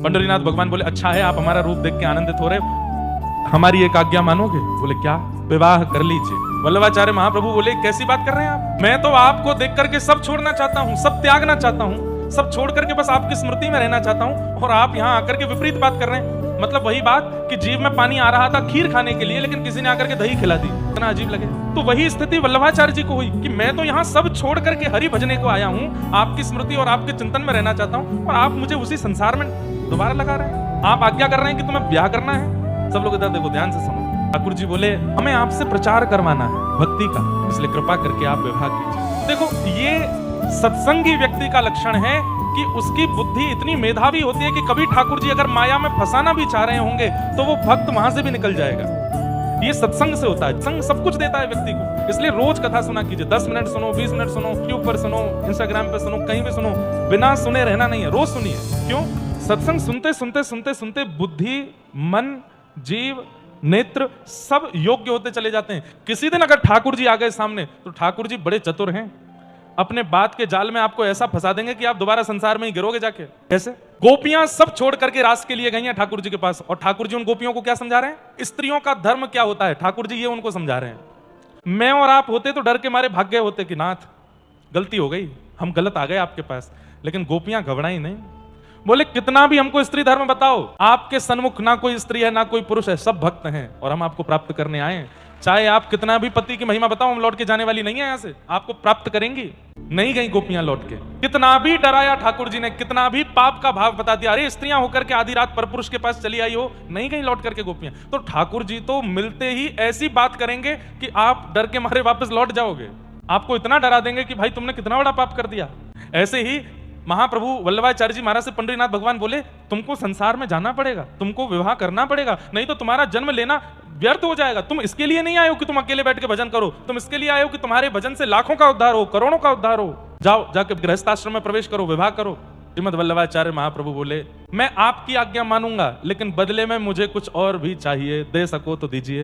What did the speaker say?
पंडरीनाथ भगवान बोले अच्छा है, आप हमारा रूप देख के आनंदित हो रहे, हमारी एक आज्ञा मानोगे? बोले क्या? विवाह कर लीजिए। वल्लभाचार्य महाप्रभु बोले कैसी बात कर रहे हैं आप? मैं तो आपको देख करके सब छोड़ना चाहता हूँ, सब त्यागना चाहता हूँ, सब छोड़ करके बस आपकी स्मृति में रहना चाहता हूँ, और आप यहाँ आकर के विपरीत बात कर रहे हैं। मतलब वही बात कि जीभ में पानी आ रहा था खीर खाने के लिए, लेकिन किसी ने आकर के दही खिला दी, इतना अजीब लगे। तो वही स्थिति वल्लभाचार्य जी को हुई कि मैं तो यहाँ सब छोड़ करके हरि भजने को आया हूँ, आपकी स्मृति और आपके चिंतन में रहना चाहता हूँ, और आप मुझे उसी संसार में दोबारा लगा रहे हैं। आप आज्ञा कर रहे हैं कि तुम्हें ब्याह करना है। सब लोग इधर देखो, ध्यान से सुनो। ठाकुर जी बोले हमें आपसे प्रचार करवाना है भक्ति का, इसलिए कृपा करके आप विवाह कीजिए। देखो ये सत्संगी व्यक्ति का लक्षण है कि उसकी बुद्धि इतनी मेधावी होती है कि कभी ठाकुर जी अगर माया में फंसाना भी चाह रहे होंगे तो वो भक्त वहां से भी निकल जाएगा। ये सत्संग से होता है, संग सब कुछ देता है व्यक्ति को। इसलिए रोज कथा सुना कीजिए, 10 मिनट सुनो, 20 मिनट सुनो, यूट्यूब पर सुनो, इंस्टाग्राम पे सुनो, कहीं भी सुनो, बिना सुने रहना नहीं है, रोज सुनिए। क्यों? सत्संग सुनते सुनते सुनते सुनते बुद्धि, मन, जीव, नेत्र सब योग्य होते चले जाते हैं। किसी दिन अगर ठाकुर जी आ गए सामने तो ठाकुर जी बड़े चतुर हैं, अपने बात के जाल में आपको ऐसा फंसा देंगे कि आप दोबारा संसार में ही गिरोगे जाके। कैसे? गोपियां सब छोड़ करके रास के लिए गई हैं ठाकुर जी के पास, और ठाकुर जी उन गोपियों को क्या समझा रहे हैं? स्त्रियों का धर्म क्या होता है, ठाकुर जी ये उनको समझा रहे हैं। मैं और आप होते तो डर के मारे भाग गए होते कि नाथ गलती हो गई, हम गलत आ गए आपके पास, लेकिन गोपियां घबराई नहीं। बोले कितना भी हमको स्त्री धर्म बताओ, आपके सन्मुख ना कोई स्त्री है ना कोई पुरुष है, सब भक्त हैं और हम आपको प्राप्त करने आए हैं। चाहे आप कितना भी पति की महिमा बताओ, हम लौट के जाने वाली नहीं है, यहाँ से आपको प्राप्त करेंगी। नहीं गई गोपियां लौट के। कितना भी डराया ठाकुर जी ने, कितना भी पाप का भाव बता दिया, अरे स्त्रियां होकर के आधी रात परपुरुष के पास चली आई हो, नहीं गई लौट करके गोपियां। तो ठाकुर जी तो मिलते ही ऐसी बात करेंगे कि आप डर के मारे वापस लौट जाओगे। आपको इतना डरा देंगे कि भाई तुमने कितना बड़ा पाप कर दिया। ऐसे ही महाप्रभु वल्लभाचार्य जी महाराज से पंडरीनाथ भगवान बोले तुमको संसार में जाना पड़ेगा, तुमको विवाह करना पड़ेगा, नहीं तो तुम्हारा जन्म लेना व्यर्थ हो जाएगा। तुम इसके लिए नहीं आए हो कि तुम अकेले बैठ के भजन करो, तुम इसके लिए आए हो कि तुम्हारे भजन से लाखों का उद्धार हो, करोड़ों का उद्धार हो। जाओ जाके गृहस्थाश्रम में प्रवेश करो, विवाह करो। श्रीमद वल्लभाचार्य महाप्रभु बोले मैं आपकी आज्ञा मानूंगा, लेकिन बदले में मुझे कुछ और भी चाहिए, दे सको तो दीजिए।